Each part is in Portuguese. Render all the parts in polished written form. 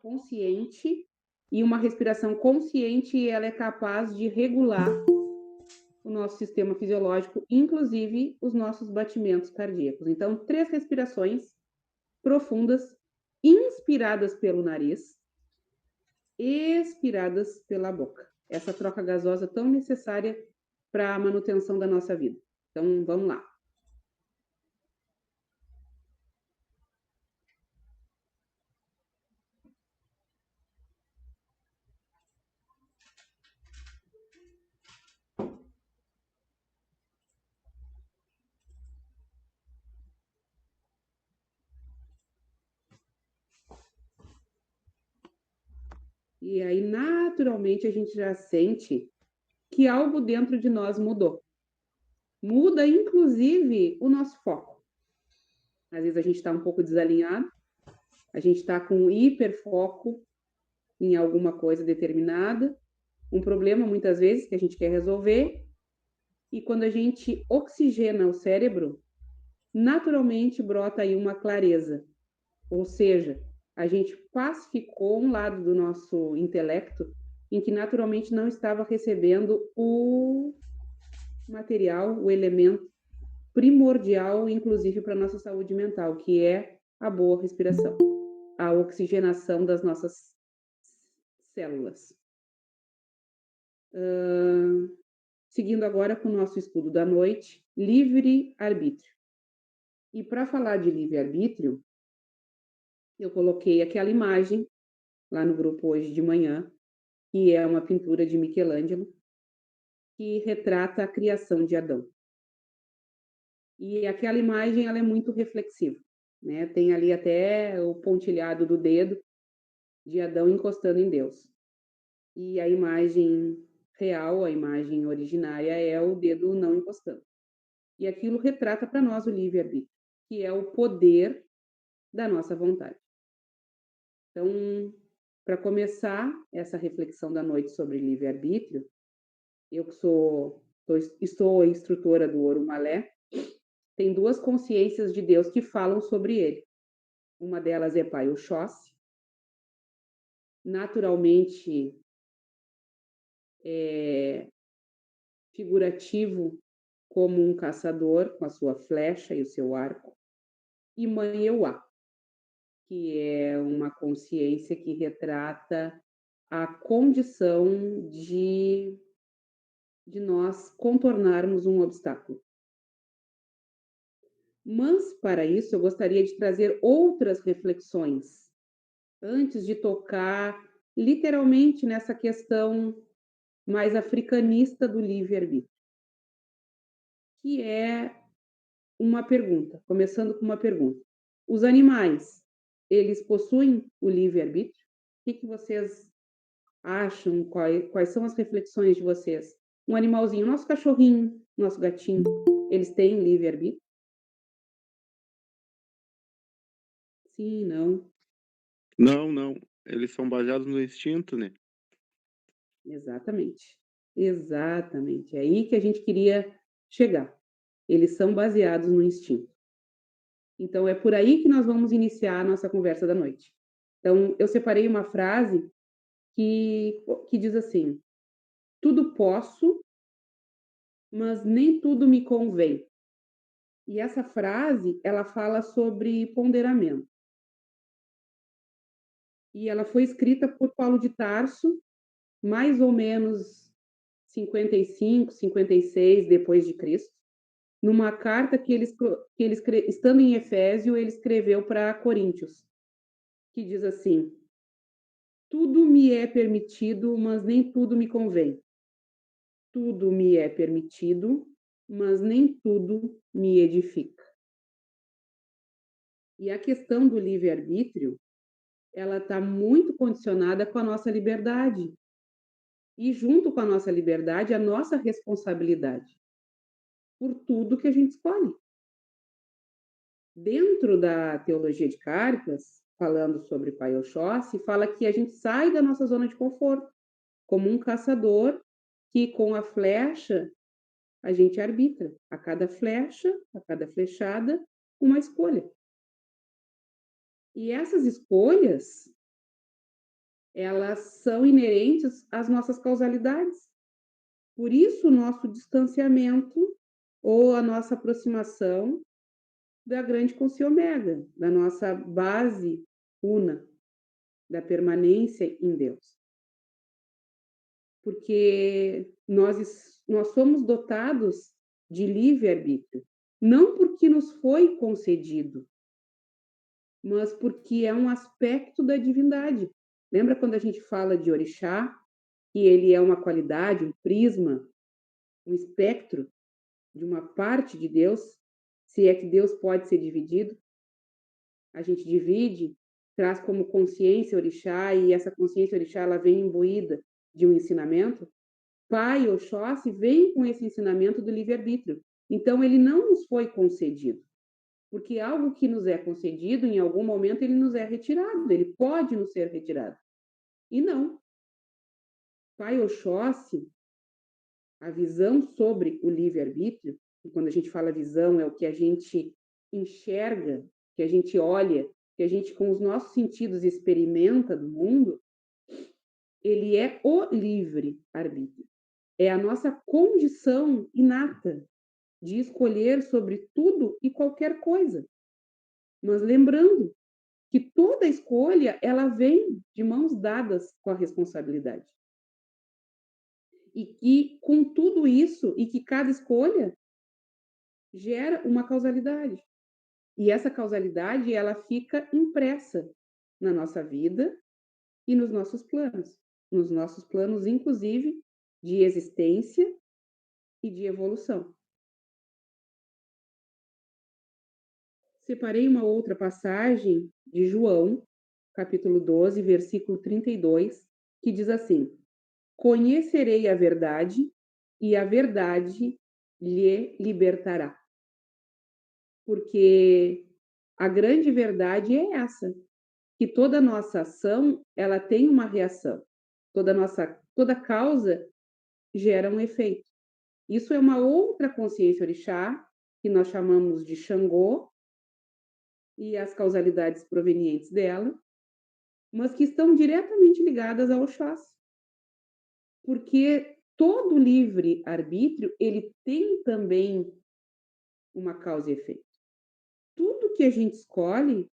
consciente, e uma respiração consciente, ela é capaz de regular o nosso sistema fisiológico, inclusive os nossos batimentos cardíacos. Então, 3 respirações profundas, inspiradas pelo nariz, expiradas pela boca. Essa troca gasosa tão necessária para a manutenção da nossa vida. Então, vamos lá. E aí, naturalmente, a gente já sente que algo dentro de nós mudou. Muda, inclusive, o nosso foco. Às vezes a gente está um pouco desalinhado, a gente está com hiperfoco em alguma coisa determinada, um problema, muitas vezes, que a gente quer resolver, e quando a gente oxigena o cérebro, naturalmente brota aí uma clareza. Ou seja, a gente pacificou um lado do nosso intelecto em que naturalmente não estava recebendo o material, o elemento primordial, inclusive para a nossa saúde mental, que é a boa respiração, a oxigenação das nossas células. Seguindo agora com o nosso estudo da noite, livre-arbítrio. E para falar de livre-arbítrio, eu coloquei aquela imagem lá no grupo hoje de manhã, que é uma pintura de Michelangelo, que retrata a criação de Adão. E aquela imagem, ela é muito reflexiva, né? Tem ali até o pontilhado do dedo de Adão encostando em Deus. E a imagem real, a imagem originária é o dedo não encostando. E aquilo retrata para nós o livre-arbítrio, que é o poder da nossa vontade. Então, para começar essa reflexão da noite sobre livre-arbítrio, eu que estou instrutora do Orumalé, tem 2 consciências de Deus que falam sobre ele. Uma delas é Pai Oxóssi, naturalmente figurativo como um caçador com a sua flecha e o seu arco, e Mãe Euá, que é uma consciência que retrata a condição de nós contornarmos um obstáculo. Mas, para isso, eu gostaria de trazer outras reflexões, antes de tocar literalmente nessa questão mais africanista do livre-arbítrio, que é uma pergunta, começando com uma pergunta. Os animais, eles possuem o livre-arbítrio? O que vocês acham? Quais são as reflexões de vocês? Um animalzinho, nosso cachorrinho, nosso gatinho, eles têm livre-arbítrio? Sim, não. Não, não. Eles são baseados no instinto, né? Exatamente. Exatamente. É aí que a gente queria chegar. Eles são baseados no instinto. Então, é por aí que nós vamos iniciar a nossa conversa da noite. Então, eu separei uma frase que diz assim: tudo posso, mas nem tudo me convém. E essa frase, ela fala sobre ponderamento. E ela foi escrita por Paulo de Tarso, mais ou menos 55, 56 depois de Cristo, numa carta que estando em Efésio, ele escreveu para Coríntios, que diz assim: tudo me é permitido, mas nem tudo me convém. Tudo me é permitido, mas nem tudo me edifica. E a questão do livre-arbítrio, ela está muito condicionada com a nossa liberdade. E junto com a nossa liberdade, a nossa responsabilidade por tudo que a gente escolhe. Dentro da teologia de Caritas, falando sobre Pai Oxóssi, fala que a gente sai da nossa zona de conforto, como um caçador que com a flecha a gente arbitra. A cada flecha, a cada flechada, uma escolha. E essas escolhas, elas são inerentes às nossas causalidades. Por isso, o nosso distanciamento ou a nossa aproximação da grande consciência ômega, da nossa base una, da permanência em Deus. Porque nós somos dotados de livre-arbítrio, não porque nos foi concedido, mas porque é um aspecto da divindade. Lembra quando a gente fala de orixá, que ele é uma qualidade, um prisma, um espectro de uma parte de Deus, se é que Deus pode ser dividido? A gente divide, traz como consciência orixá, e essa consciência orixá ela vem imbuída de um ensinamento. Pai Oxóssi vem com esse ensinamento do livre-arbítrio. Então, ele não nos foi concedido, porque algo que nos é concedido, em algum momento, ele nos é retirado, ele pode nos ser retirado. E não. Pai Oxóssi, a visão sobre o livre-arbítrio, e quando a gente fala visão, é o que a gente enxerga, que a gente olha, que a gente, com os nossos sentidos, experimenta do mundo, ele é o livre-arbítrio. É a nossa condição inata de escolher sobre tudo e qualquer coisa. Mas lembrando que toda escolha, ela vem de mãos dadas com a responsabilidade. E que com tudo isso, e que cada escolha gera uma causalidade. E essa causalidade, ela fica impressa na nossa vida e nos nossos planos, inclusive, de existência e de evolução. Separei uma outra passagem de João, capítulo 12, versículo 32, que diz assim: Conhecerei a verdade, e a verdade lhe libertará. Porque a grande verdade é essa, que toda nossa ação, ela tem uma reação. Toda causa gera um efeito. Isso é uma outra consciência orixá, que nós chamamos de Xangô, e as causalidades provenientes dela, mas que estão diretamente ligadas ao Oxóssi. Porque todo livre-arbítrio, ele tem também uma causa e efeito. Tudo que a gente escolhe,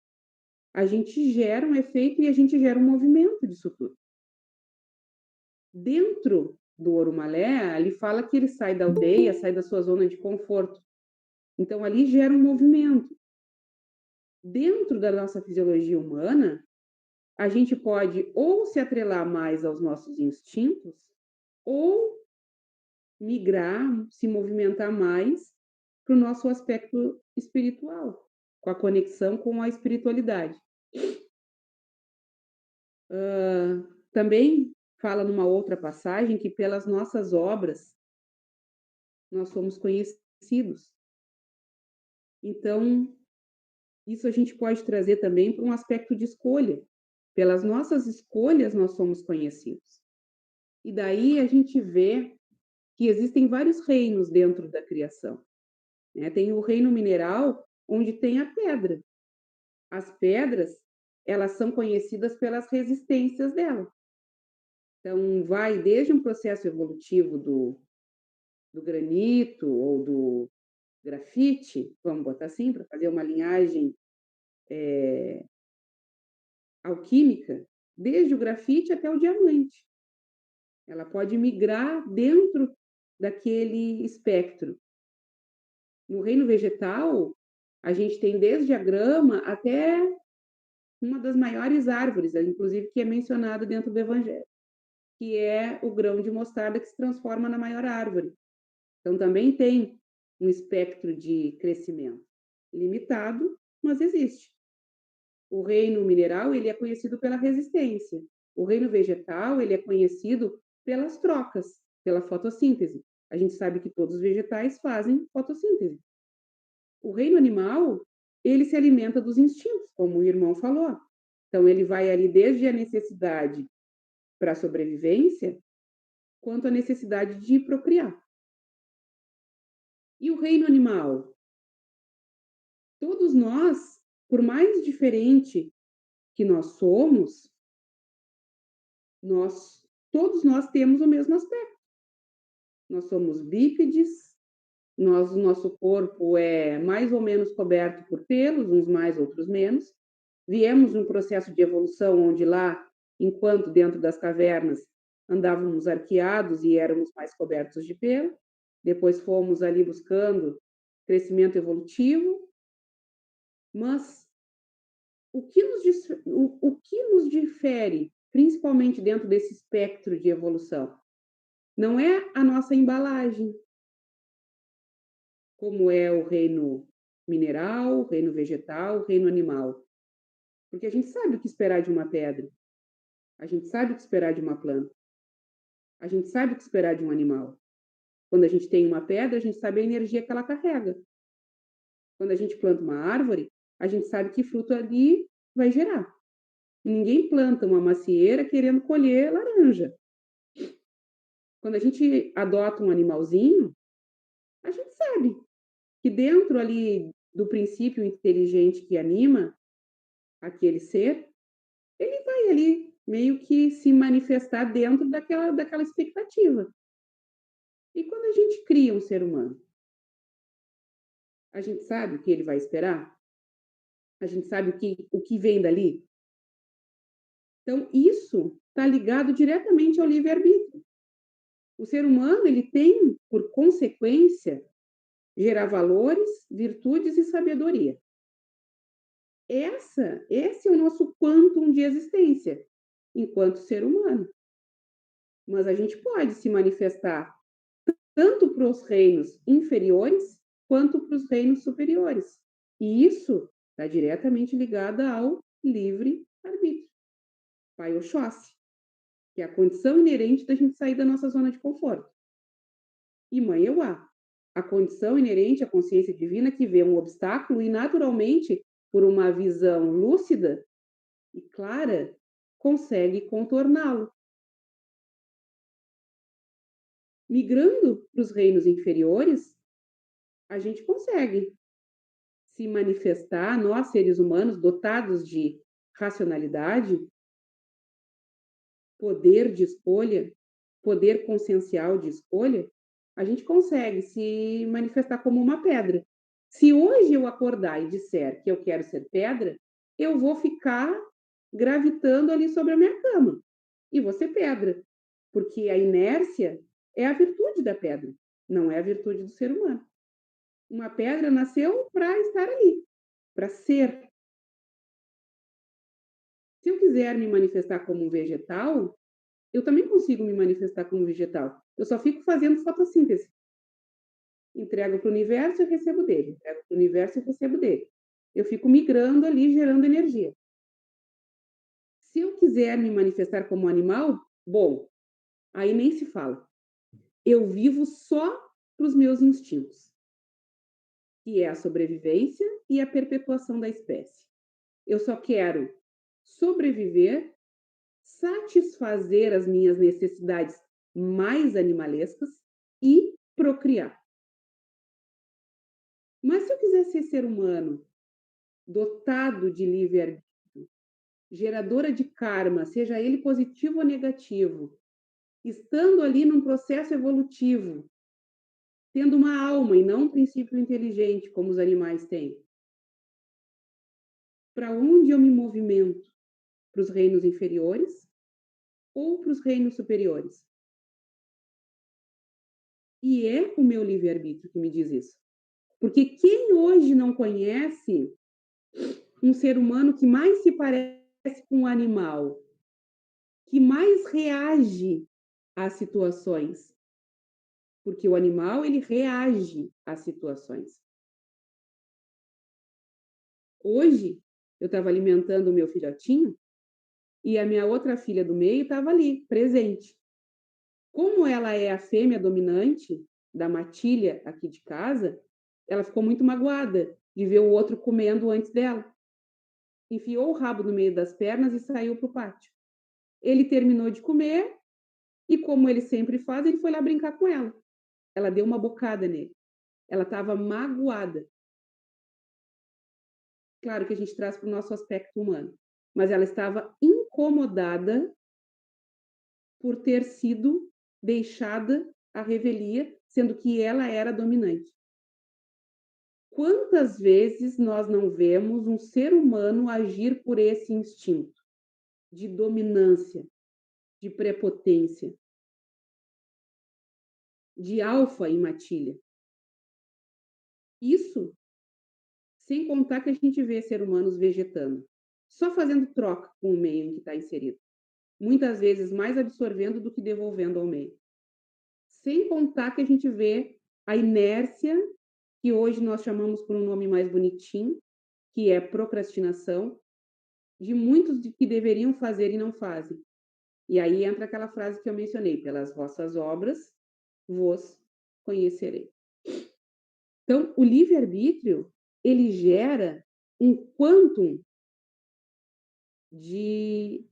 a gente gera um efeito e a gente gera um movimento disso tudo. Dentro do Orumalé, ele fala que ele sai da aldeia, sai da sua zona de conforto. Então, ali gera um movimento. Dentro da nossa fisiologia humana, a gente pode ou se atrelar mais aos nossos instintos, ou migrar, se movimentar mais para o nosso aspecto espiritual, com a conexão com a espiritualidade. Também fala numa outra passagem que pelas nossas obras nós somos conhecidos. Então, isso a gente pode trazer também para um aspecto de escolha. Pelas nossas escolhas nós somos conhecidos. E daí a gente vê que existem vários reinos dentro da criação. Né? Tem o reino mineral, onde tem a pedra. As pedras, elas são conhecidas pelas resistências dela. Então, vai desde um processo evolutivo do granito ou do grafite, vamos botar assim, para fazer uma linhagem alquímica, desde o grafite até o diamante. Ela pode migrar dentro daquele espectro. No reino vegetal, a gente tem desde a grama até uma das maiores árvores, inclusive que é mencionada dentro do Evangelho, que é o grão de mostarda que se transforma na maior árvore. Então, também tem um espectro de crescimento limitado, mas existe. O reino mineral, ele é conhecido pela resistência. O reino vegetal, ele é conhecido pelas trocas, pela fotossíntese. A gente sabe que todos os vegetais fazem fotossíntese. O reino animal, ele se alimenta dos instintos, como o irmão falou. Então, ele vai ali desde a necessidade para a sobrevivência, quanto a necessidade de procriar. E o reino animal? Todos nós, por mais diferente que nós somos, Todos nós temos o mesmo aspecto. Nós somos bípedes, o nosso corpo é mais ou menos coberto por pelos, uns mais, outros menos. Viemos num processo de evolução onde lá, enquanto dentro das cavernas andávamos arqueados e éramos mais cobertos de pelo, depois fomos ali buscando crescimento evolutivo, mas o que nos difere, principalmente dentro desse espectro de evolução, não é a nossa embalagem, como é o reino mineral, o reino vegetal, o reino animal. Porque a gente sabe o que esperar de uma pedra, a gente sabe o que esperar de uma planta, a gente sabe o que esperar de um animal. Quando a gente tem uma pedra, a gente sabe a energia que ela carrega. Quando a gente planta uma árvore, a gente sabe que fruto ali vai gerar. Ninguém planta uma macieira querendo colher laranja. Quando a gente adota um animalzinho, a gente sabe que dentro ali do princípio inteligente que anima aquele ser, ele vai ali meio que se manifestar dentro daquela expectativa. E quando a gente cria um ser humano, a gente sabe o que ele vai esperar? A gente sabe o que vem dali? Então, isso está ligado diretamente ao livre-arbítrio. O ser humano, ele tem, por consequência, gerar valores, virtudes e sabedoria. Esse é o nosso quantum de existência, enquanto ser humano. Mas a gente pode se manifestar tanto para os reinos inferiores quanto para os reinos superiores. E isso está diretamente ligado ao livre-arbítrio. Pai Oxóssi, que é a condição inerente da gente sair da nossa zona de conforto. E Mãe Euá, a condição inerente à consciência divina que vê um obstáculo e, naturalmente, por uma visão lúcida e clara, consegue contorná-lo. Migrando para os reinos inferiores, a gente consegue se manifestar, nós seres humanos dotados de racionalidade, poder de escolha, poder consciencial de escolha, a gente consegue se manifestar como uma pedra. Se hoje eu acordar e disser que eu quero ser pedra, eu vou ficar gravitando ali sobre a minha cama e vou ser pedra, porque a inércia é a virtude da pedra, não é a virtude do ser humano. Uma pedra nasceu para estar ali, para ser. Se eu quiser me manifestar como um vegetal, eu também consigo me manifestar como vegetal. Eu só fico fazendo fotossíntese. Entrego para o universo e recebo dele. Entrego para o universo e recebo dele. Eu fico migrando ali, gerando energia. Se eu quiser me manifestar como animal, bom, aí nem se fala. Eu vivo só para os meus instintos, que é a sobrevivência e a perpetuação da espécie. Eu só quero sobreviver, satisfazer as minhas necessidades mais animalescas e procriar. Mas se eu quiser ser ser humano, dotado de livre-arbítrio, geradora de karma, seja ele positivo ou negativo, estando ali num processo evolutivo, tendo uma alma e não um princípio inteligente, como os animais têm, para onde eu me movimento? Para os reinos inferiores ou para os reinos superiores? E é o meu livre-arbítrio que me diz isso. Porque quem hoje não conhece um ser humano que mais se parece com um animal, que mais reage às situações? Porque o animal, ele reage às situações. Hoje, eu estava alimentando o meu filhotinho e a minha outra filha do meio estava ali, presente. Como ela é a fêmea dominante da matilha aqui de casa, ela ficou muito magoada de ver o outro comendo antes dela. Enfiou o rabo no meio das pernas e saiu para o pátio. Ele terminou de comer e, como ele sempre faz, ele foi lá brincar com ela. Ela deu uma bocada nele. Ela estava magoada. Claro que a gente traz para o nosso aspecto humano, mas ela estava incomodada por ter sido deixada à revelia, sendo que ela era dominante. Quantas vezes nós não vemos um ser humano agir por esse instinto de dominância, de prepotência, de alfa em matilha? Isso sem contar que a gente vê ser humanos vegetando, só fazendo troca com o meio em que está inserido, muitas vezes mais absorvendo do que devolvendo ao meio. Sem contar que a gente vê a inércia, que hoje nós chamamos por um nome mais bonitinho, que é procrastinação, de muitos de que deveriam fazer e não fazem. E aí entra aquela frase que eu mencionei: pelas vossas obras vos conhecerei. Então, o livre-arbítrio, ele gera um quantum de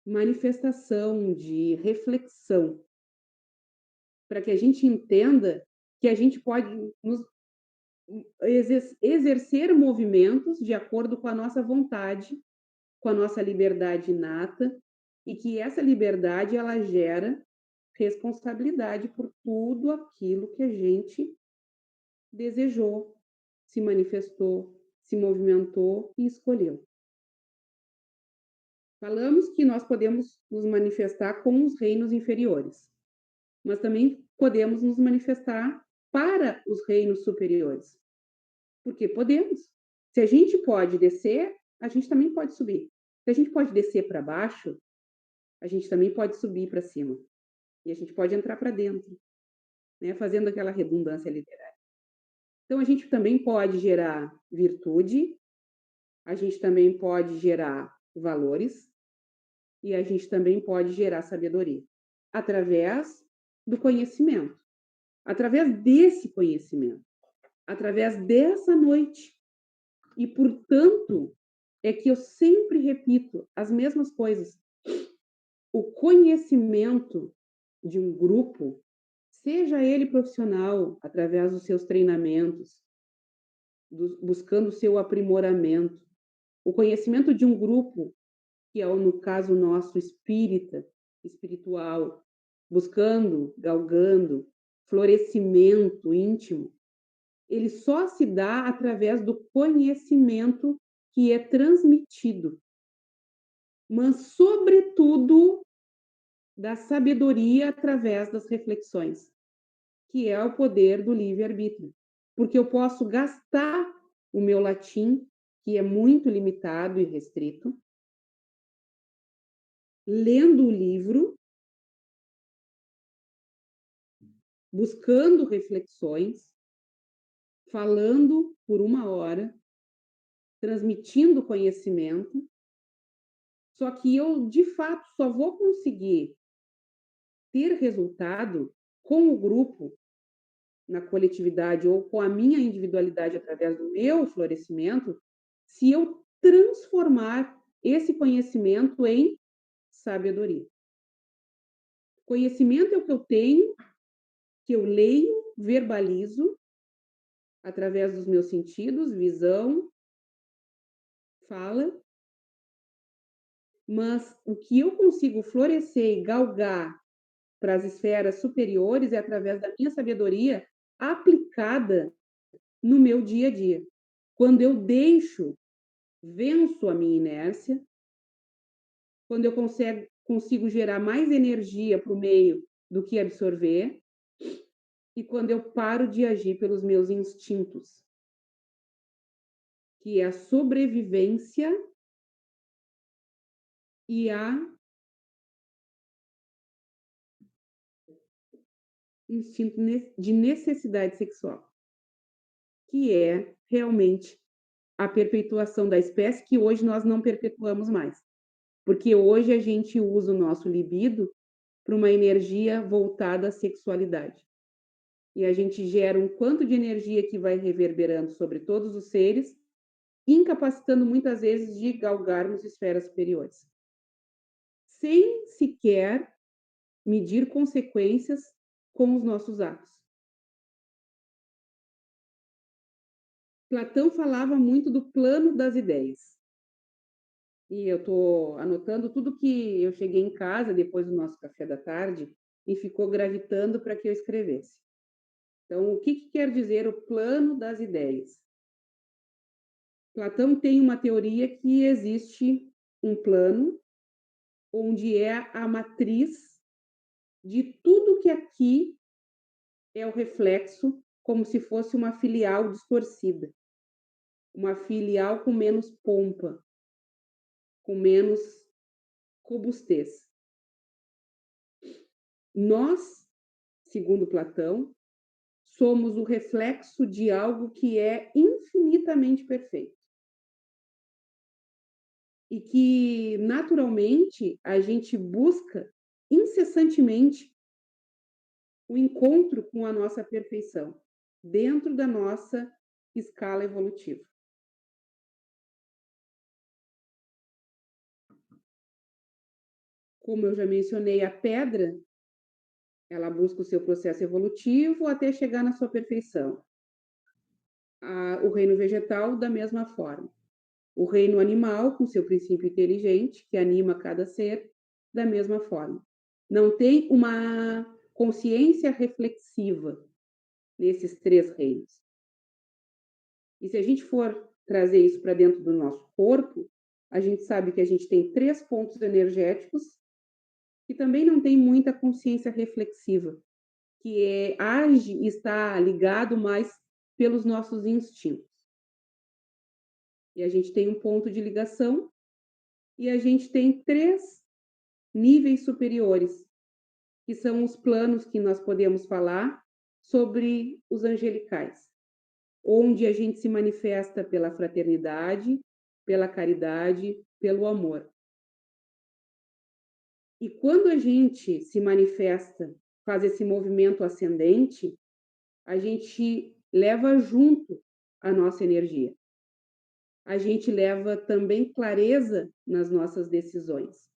manifestação, de reflexão, para que a gente entenda que a gente pode exercer movimentos de acordo com a nossa vontade, com a nossa liberdade inata, e que essa liberdade ela gera responsabilidade por tudo aquilo que a gente desejou, se manifestou, se movimentou e escolheu. Falamos que nós podemos nos manifestar com os reinos inferiores, mas também podemos nos manifestar para os reinos superiores. Porque podemos. Se a gente pode descer, a gente também pode subir. Se a gente pode descer para baixo, a gente também pode subir para cima. E a gente pode entrar para dentro, né? Fazendo aquela redundância literária. Então, a gente também pode gerar virtude, a gente também pode gerar valores e a gente também pode gerar sabedoria através do conhecimento, através desse conhecimento, através dessa noite. E, portanto, é que eu sempre repito as mesmas coisas. O conhecimento de um grupo, seja ele profissional, através dos seus treinamentos, buscando o seu aprimoramento, o conhecimento de um grupo, que é, no caso nosso, espírita, espiritual, buscando, galgando, florescimento íntimo, ele só se dá através do conhecimento que é transmitido, mas, sobretudo, da sabedoria através das reflexões, que é o poder do livre-arbítrio. Porque eu posso gastar o meu latim, que é muito limitado e restrito, lendo o livro, buscando reflexões, falando por 1 hora, transmitindo conhecimento, só que eu, de fato, só vou conseguir ter resultado com o grupo, na coletividade ou com a minha individualidade através do meu florescimento, se eu transformar esse conhecimento em sabedoria. Conhecimento é o que eu tenho, que eu leio, verbalizo, através dos meus sentidos, visão, fala, mas o que eu consigo florescer e galgar para as esferas superiores é através da minha sabedoria aplicada no meu dia a dia. Quando eu venço a minha inércia, quando eu consigo gerar mais energia para o meio do que absorver, e quando eu paro de agir pelos meus instintos, que é a sobrevivência e a instinto de necessidade sexual, que é realmente a perpetuação da espécie, que hoje nós não perpetuamos mais. Porque hoje a gente usa o nosso libido para uma energia voltada à sexualidade. E a gente gera um quanto de energia que vai reverberando sobre todos os seres, incapacitando muitas vezes de galgarmos esferas superiores, sem sequer medir consequências com os nossos atos. Platão falava muito do plano das ideias. E eu estou anotando tudo que eu cheguei em casa depois do nosso café da tarde e ficou gravitando para que eu escrevesse. Então, o que que quer dizer o plano das ideias? Platão tem uma teoria que existe um plano onde é a matriz de tudo que aqui é o reflexo, como se fosse uma filial distorcida, uma filial com menos pompa, com menos robustez. Nós, segundo Platão, somos o reflexo de algo que é infinitamente perfeito. E que, naturalmente, a gente busca incessantemente o encontro com a nossa perfeição, dentro da nossa escala evolutiva. Como eu já mencionei, a pedra, ela busca o seu processo evolutivo até chegar na sua perfeição. O reino vegetal, da mesma forma. O reino animal, com seu princípio inteligente, que anima cada ser, da mesma forma. Não tem uma consciência reflexiva nesses três reinos. E se a gente for trazer isso para dentro do nosso corpo, a gente sabe que a gente tem 3 pontos energéticos que também não tem muita consciência reflexiva, que age e está ligado mais pelos nossos instintos. E a gente tem um ponto de ligação e a gente tem 3 níveis superiores, que são os planos que nós podemos falar sobre os angelicais, onde a gente se manifesta pela fraternidade, pela caridade, pelo amor. E quando a gente se manifesta, faz esse movimento ascendente, a gente leva junto a nossa energia. A gente leva também clareza nas nossas decisões.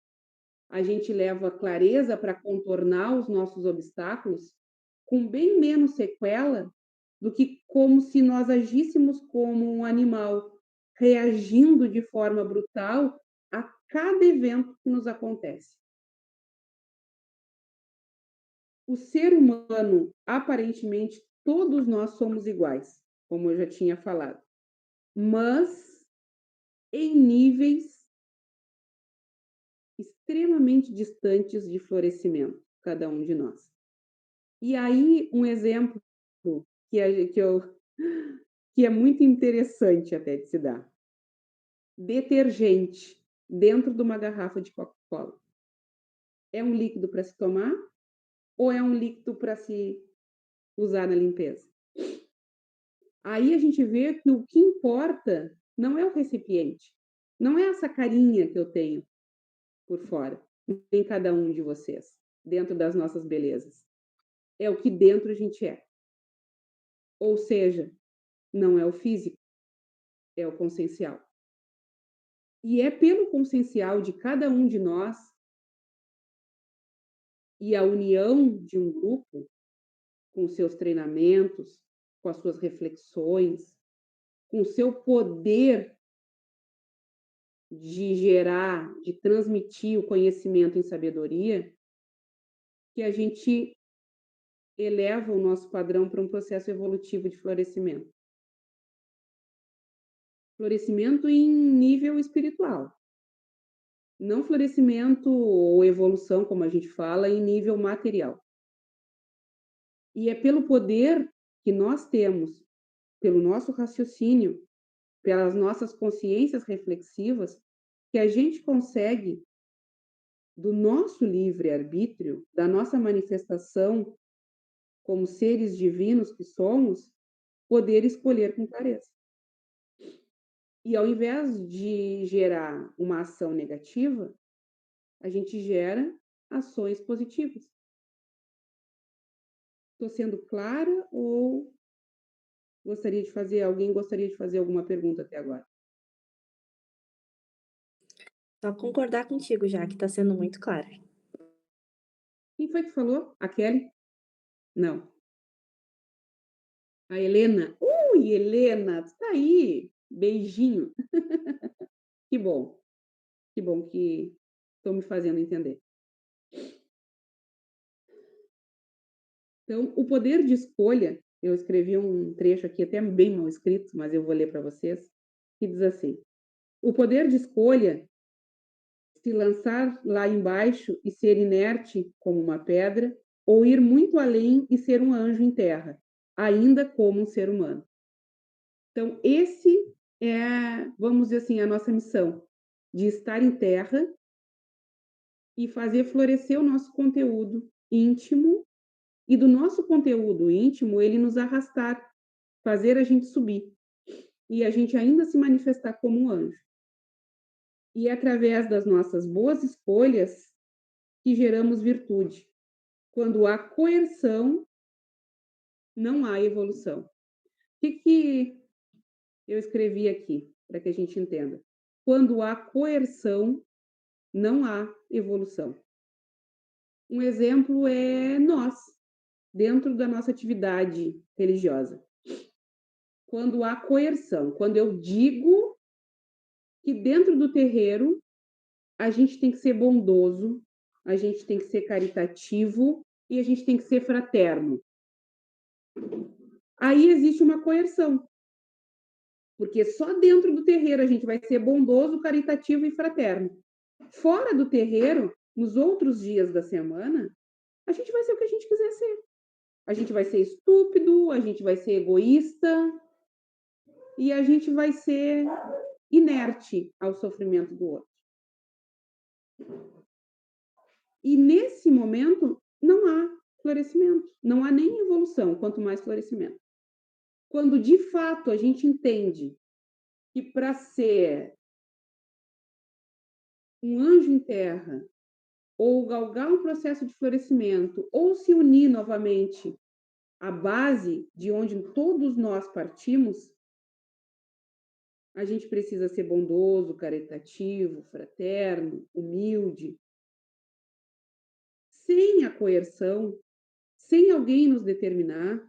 A gente leva clareza para contornar os nossos obstáculos com bem menos sequela do que como se nós agíssemos como um animal, reagindo de forma brutal a cada evento que nos acontece. O ser humano, aparentemente, todos nós somos iguais, como eu já tinha falado, mas em níveis extremamente distantes de florescimento, cada um de nós. E aí, um exemplo que, que é muito interessante até de se dar. Detergente dentro de uma garrafa de Coca-Cola. É um líquido para se tomar ou é um líquido para se usar na limpeza? Aí a gente vê que o que importa não é o recipiente, não é essa carinha que eu tenho por fora, em cada um de vocês, dentro das nossas belezas. É o que dentro a gente é. Ou seja, não é o físico, é o consciencial. E é pelo consciencial de cada um de nós e a união de um grupo com seus treinamentos, com as suas reflexões, com o seu poder de gerar, de transmitir o conhecimento em sabedoria, que a gente eleva o nosso padrão para um processo evolutivo de florescimento. Florescimento em nível espiritual. Não florescimento ou evolução, como a gente fala, em nível material. E é pelo poder que nós temos, pelo nosso raciocínio, pelas nossas consciências reflexivas, que a gente consegue, do nosso livre-arbítrio, da nossa manifestação como seres divinos que somos, poder escolher com clareza. E ao invés de gerar uma ação negativa, a gente gera ações positivas. Estou sendo clara ou alguém gostaria de fazer alguma pergunta até agora? Só concordar contigo já, que tá sendo muito claro. Quem foi que falou? A Kelly? Não. A Helena? Ui, Helena, tu tá aí. Beijinho. Que bom. Que bom que estão me fazendo entender. Então, o poder de escolha, eu escrevi um trecho aqui até bem mal escrito, mas eu vou ler para vocês, que diz assim: "O poder de escolha, se lançar lá embaixo e ser inerte como uma pedra, ou ir muito além e ser um anjo em terra, ainda como um ser humano". Então, esse é, vamos dizer assim, a nossa missão, de estar em terra e fazer florescer o nosso conteúdo íntimo e do nosso conteúdo íntimo ele nos arrastar, fazer a gente subir e a gente ainda se manifestar como um anjo. E é através das nossas boas escolhas que geramos virtude. Quando há coerção, não há evolução. O que eu escrevi aqui, para que a gente entenda? Quando há coerção, não há evolução. Um exemplo é nós, dentro da nossa atividade religiosa. Quando há coerção, quando eu digo que dentro do terreiro a gente tem que ser bondoso, a gente tem que ser caritativo e a gente tem que ser fraterno. Aí existe uma coerção, porque só dentro do terreiro a gente vai ser bondoso, caritativo e fraterno. Fora do terreiro, nos outros dias da semana, a gente vai ser o que a gente quiser ser. A gente vai ser estúpido, a gente vai ser egoísta e a gente vai ser inerte ao sofrimento do outro. E nesse momento não há florescimento, não há nem evolução, quanto mais florescimento. Quando de fato a gente entende que para ser um anjo em terra, ou galgar um processo de florescimento, ou se unir novamente à base de onde todos nós partimos, a gente precisa ser bondoso, caritativo, fraterno, humilde. Sem a coerção, sem alguém nos determinar,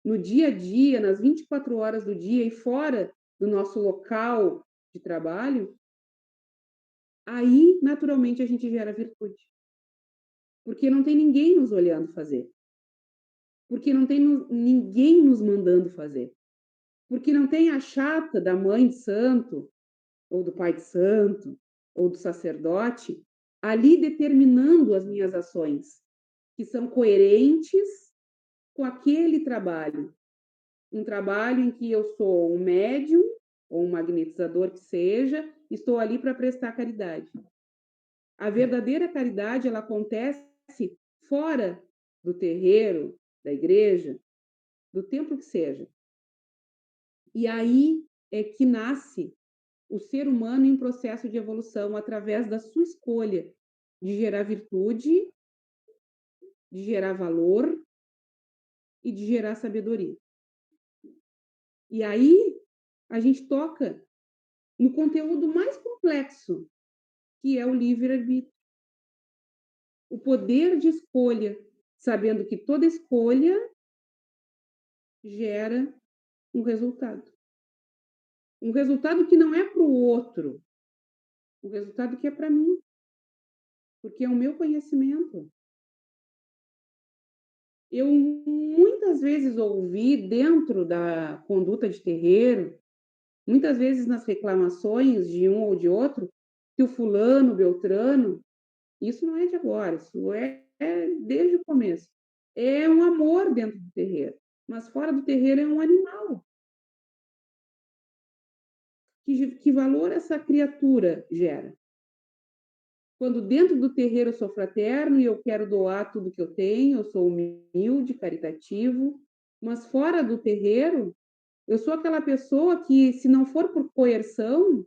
no dia a dia, nas 24 horas do dia e fora do nosso local de trabalho, aí naturalmente a gente gera virtude. Porque não tem ninguém nos olhando fazer. Porque não tem ninguém nos mandando fazer. Porque não tem a chata da mãe de santo, ou do pai de santo, ou do sacerdote, ali determinando as minhas ações, que são coerentes com aquele trabalho. Um trabalho em que eu sou um médium, ou um magnetizador que seja, estou ali para prestar caridade. A verdadeira caridade, ela acontece fora do terreiro, da igreja, do templo que seja. E aí é que nasce o ser humano em processo de evolução através da sua escolha de gerar virtude, de gerar valor e de gerar sabedoria. E aí a gente toca no conteúdo mais complexo, que é o livre-arbítrio. O poder de escolha, sabendo que toda escolha gera um resultado. Um resultado que não é para o outro, um resultado que é para mim, porque é o meu conhecimento. Eu muitas vezes ouvi dentro da conduta de terreiro, muitas vezes nas reclamações de um ou de outro, que o fulano, o beltrano, isso não é de agora, isso é desde o começo. É um amor dentro do terreiro, mas fora do terreiro é um animal. Que valor essa criatura gera? Quando dentro do terreiro eu sou fraterno e eu quero doar tudo que eu tenho, eu sou humilde, caritativo, mas fora do terreiro, eu sou aquela pessoa que, se não for por coerção,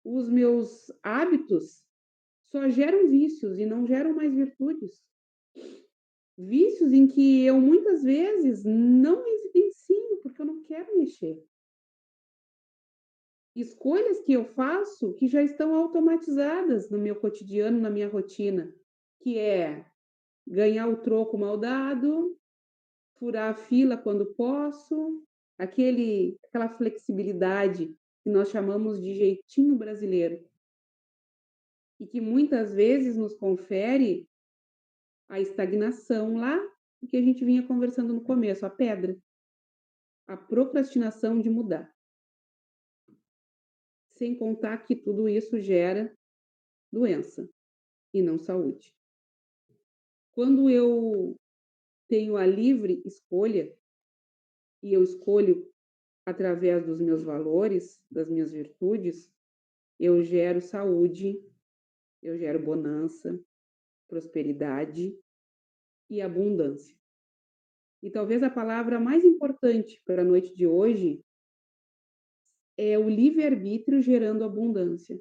os meus hábitos só geram vícios e não geram mais virtudes. Vícios em que eu muitas vezes não evidencio, porque eu não quero mexer. Escolhas que eu faço que já estão automatizadas no meu cotidiano, na minha rotina, que é ganhar o troco mal dado, furar a fila quando posso, aquela flexibilidade que nós chamamos de jeitinho brasileiro. e que muitas vezes nos confere a estagnação lá que a gente vinha conversando no começo, a pedra, a procrastinação de mudar. Sem contar que tudo isso gera doença e não saúde. Quando eu tenho a livre escolha e eu escolho através dos meus valores, das minhas virtudes, eu gero saúde, eu gero bonança, prosperidade e abundância. E talvez a palavra mais importante para a noite de hoje é o livre-arbítrio gerando abundância.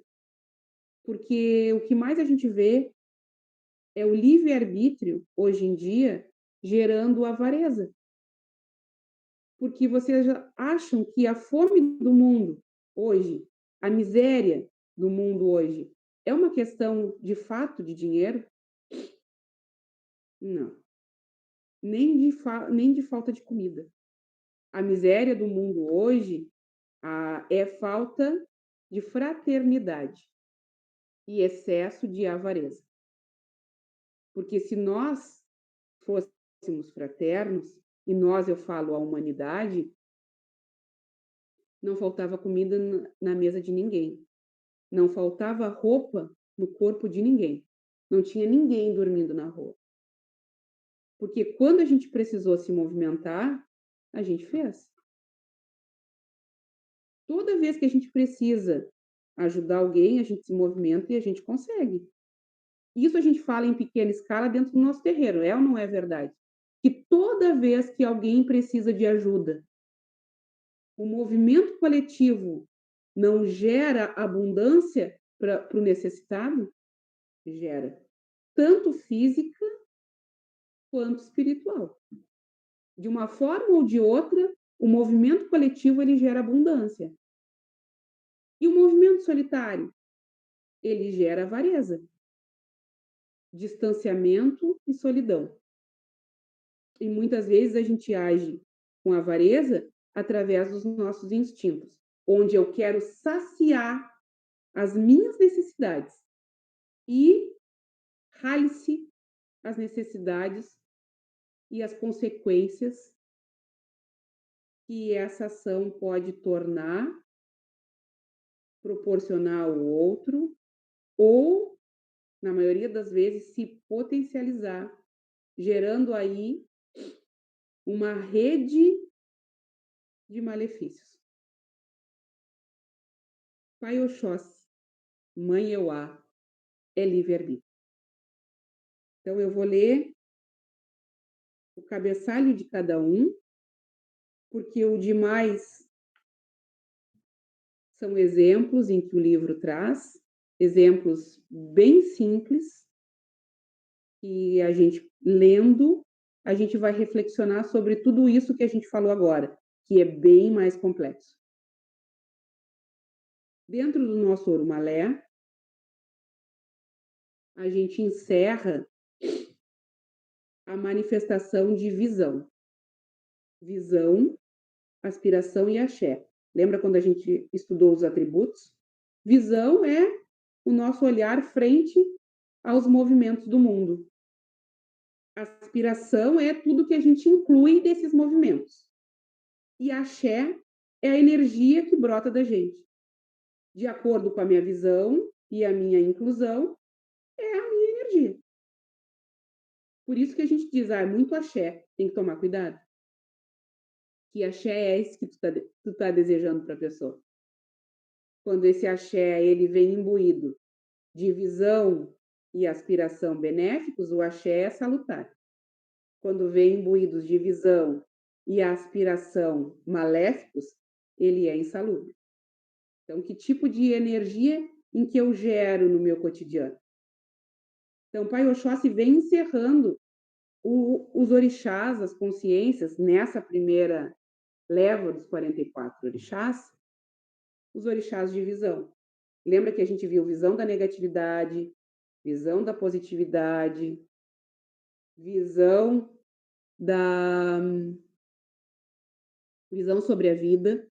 Porque o que mais a gente vê é o livre-arbítrio, hoje em dia, gerando avareza. Porque vocês já acham que a fome do mundo hoje, a miséria do mundo hoje, é uma questão de fato de dinheiro? Não. Nem de falta de comida. A miséria do mundo hoje é falta de fraternidade e excesso de avareza. Porque se nós fôssemos fraternos, e nós, eu falo, a humanidade, não faltava comida na mesa de ninguém. Não faltava roupa no corpo de ninguém. Não tinha ninguém dormindo na rua. Porque quando a gente precisou se movimentar, a gente fez. Toda vez que a gente precisa ajudar alguém, a gente se movimenta e a gente consegue. Isso a gente fala em pequena escala dentro do nosso terreiro, é ou não é verdade? Que toda vez que alguém precisa de ajuda, o movimento coletivo não gera abundância para o necessitado? Gera. Tanto física quanto espiritual. De uma forma ou de outra, o movimento coletivo ele gera abundância. E o movimento solitário? Ele gera avareza, distanciamento e solidão. E muitas vezes a gente age com avareza através dos nossos instintos, onde eu quero saciar as minhas necessidades e rale-se as necessidades e as consequências que essa ação pode tornar, proporcionar ao outro, ou, na maioria das vezes, se potencializar, gerando aí uma rede de malefícios. Pai Oxóssi, Mãe Euá, é livre-arbítrio. Então, eu vou ler o cabeçalho de cada um, porque o demais são exemplos em que o livro traz, exemplos bem simples, que a gente, lendo, a gente vai reflexionar sobre tudo isso que a gente falou agora, que é bem mais complexo. Dentro do nosso Orumalé, a gente encerra a manifestação de visão. Visão, aspiração e axé. Lembra quando a gente estudou os atributos? Visão é o nosso olhar frente aos movimentos do mundo. Aspiração é tudo que a gente inclui desses movimentos. E axé é a energia que brota da gente. De acordo com a minha visão e a minha inclusão, é a minha energia. Por isso que a gente diz, muito axé, tem que tomar cuidado. Que axé é esse que tu tá desejando para a pessoa. Quando esse axé ele vem imbuído de visão e aspiração benéficos, o axé é salutar. Quando vem imbuídos de visão e aspiração maléficos, ele é insalubre. Então, que tipo de energia em que eu gero no meu cotidiano? Então, Pai Oxóssi vem encerrando os orixás, as consciências, nessa primeira leva dos 44 orixás, os orixás de visão. Lembra que a gente viu visão da negatividade, visão da positividade, visão sobre a vida,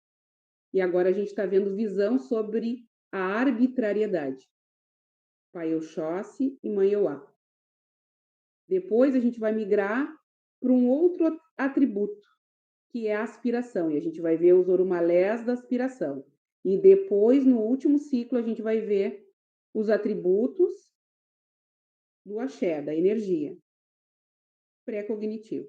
e agora a gente está vendo visão sobre a arbitrariedade. Pai Oxóssi e Mãe Euá. Depois a gente vai migrar para um outro atributo, que é a aspiração, e a gente vai ver os orumalés da aspiração. E depois, no último ciclo, a gente vai ver os atributos do axé, da energia pré-cognitivo,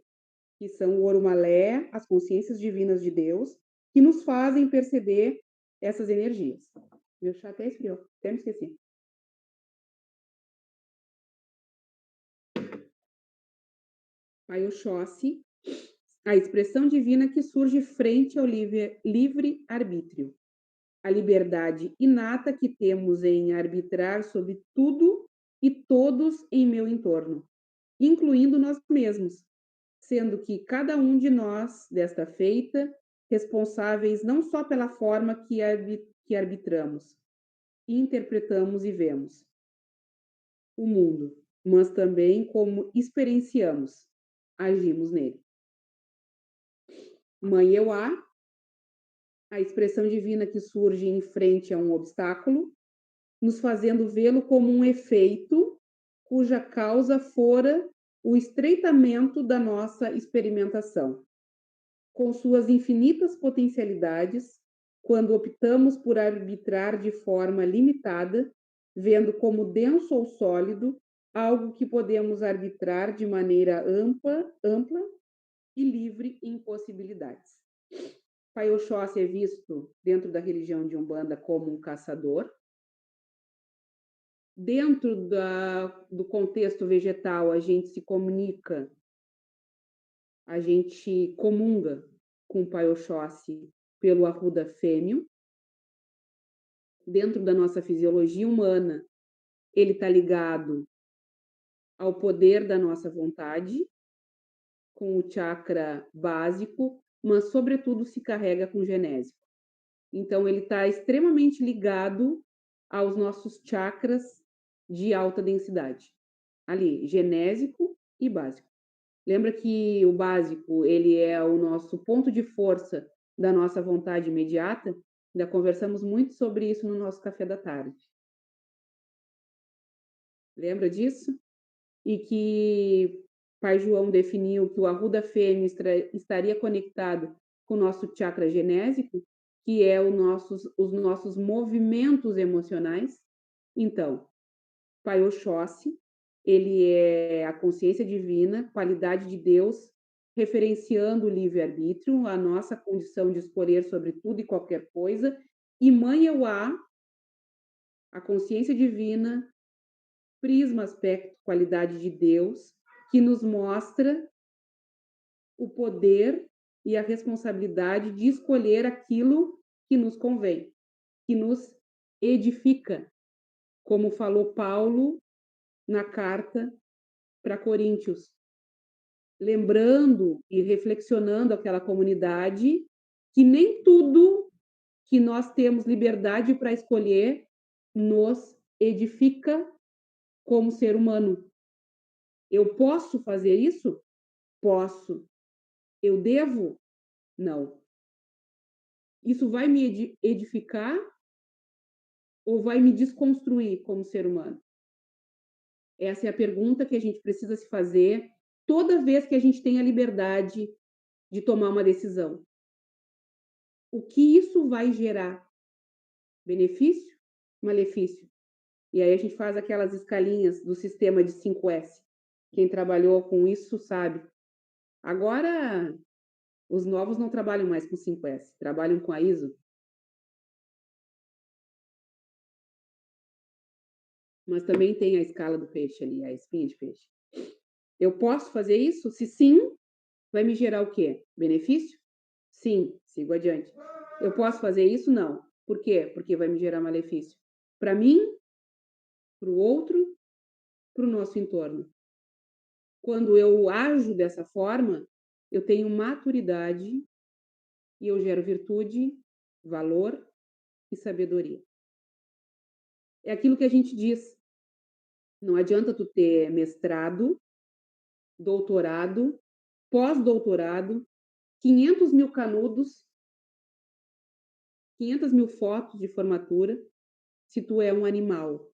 que são o orumalé, as consciências divinas de Deus, que nos fazem perceber essas energias. Meu chá até esfriou, até me esqueci. Pai Oxóssi, a expressão divina que surge frente ao livre-arbítrio, a liberdade inata que temos em arbitrar sobre tudo e todos em meu entorno, incluindo nós mesmos, sendo que cada um de nós, desta feita, responsáveis não só pela forma que arbitramos, interpretamos e vemos o mundo, mas também como experienciamos, agimos nele. Mãe Euá, a expressão divina que surge em frente a um obstáculo, nos fazendo vê-lo como um efeito cuja causa fora o estreitamento da nossa experimentação. Com suas infinitas potencialidades, quando optamos por arbitrar de forma limitada, vendo como denso ou sólido algo que podemos arbitrar de maneira ampla e livre em possibilidades. Pai Oxóssi é visto dentro da religião de Umbanda como um caçador. Dentro do contexto vegetal, a gente se comunica, a gente comunga com o Pai Oxóssi pelo arruda fêmeo. Dentro da nossa fisiologia humana, ele está ligado ao poder da nossa vontade, com o chakra básico, mas, sobretudo, se carrega com o genésico. Então, ele está extremamente ligado aos nossos chakras de alta densidade. Ali, genésico e básico. Lembra que o básico, ele é o nosso ponto de força da nossa vontade imediata? Ainda conversamos muito sobre isso no nosso café da tarde. Lembra disso? E que Pai João definiu que o arruda fêmea estaria conectado com o nosso chakra genésico, que é os nossos movimentos emocionais. Então, Pai Oxóssi, ele é a consciência divina, qualidade de Deus, referenciando o livre-arbítrio, a nossa condição de escolher sobre tudo e qualquer coisa, e Mãe Euá, a consciência divina, prisma, aspecto, qualidade de Deus, que nos mostra o poder e a responsabilidade de escolher aquilo que nos convém, que nos edifica, como falou Paulo na carta para Coríntios, lembrando e reflexionando aquela comunidade que nem tudo que nós temos liberdade para escolher nos edifica como ser humano. Eu posso fazer isso? Posso. Eu devo? Não. Isso vai me edificar ou vai me desconstruir como ser humano? Essa é a pergunta que a gente precisa se fazer toda vez que a gente tem a liberdade de tomar uma decisão. O que isso vai gerar? Benefício? Malefício? E aí a gente faz aquelas escalinhas do sistema de 5S. Quem trabalhou com isso sabe. Agora, os novos não trabalham mais com 5S, trabalham com a ISO. Mas também tem a escala do peixe ali, a espinha de peixe. Eu posso fazer isso? Se sim, vai me gerar o quê? Benefício? Sim, sigo adiante. Eu posso fazer isso? Não. Por quê? Porque vai me gerar malefício. Para mim, para o outro, para o nosso entorno. Quando eu ajo dessa forma, eu tenho maturidade e eu gero virtude, valor e sabedoria. É aquilo que a gente diz. Não adianta tu ter mestrado, doutorado, pós-doutorado, 500 mil canudos, 500 mil fotos de formatura, se tu é um animal.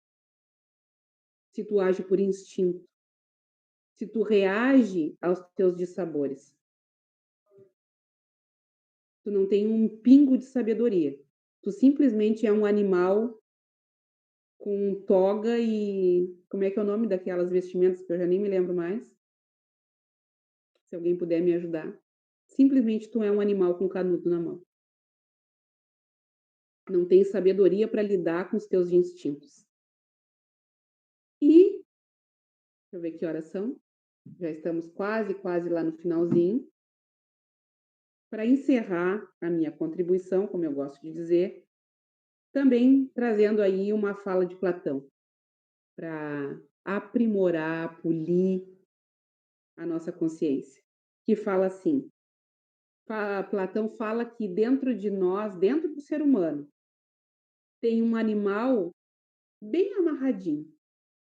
se tu age por instinto, se tu reage aos teus dissabores. Tu não tem um pingo de sabedoria. Tu simplesmente é um animal com toga e como é que é o nome daquelas vestimentas que eu já nem me lembro mais? Se alguém puder me ajudar. Simplesmente tu é um animal com canudo na mão. Não tem sabedoria para lidar com os teus instintos. E, deixa eu ver que horas são. Já estamos quase lá no finalzinho. Para encerrar a minha contribuição, como eu gosto de dizer, também trazendo aí uma fala de Platão, para aprimorar, polir a nossa consciência, que fala assim: Platão fala que dentro de nós, dentro do ser humano, tem um animal bem amarradinho.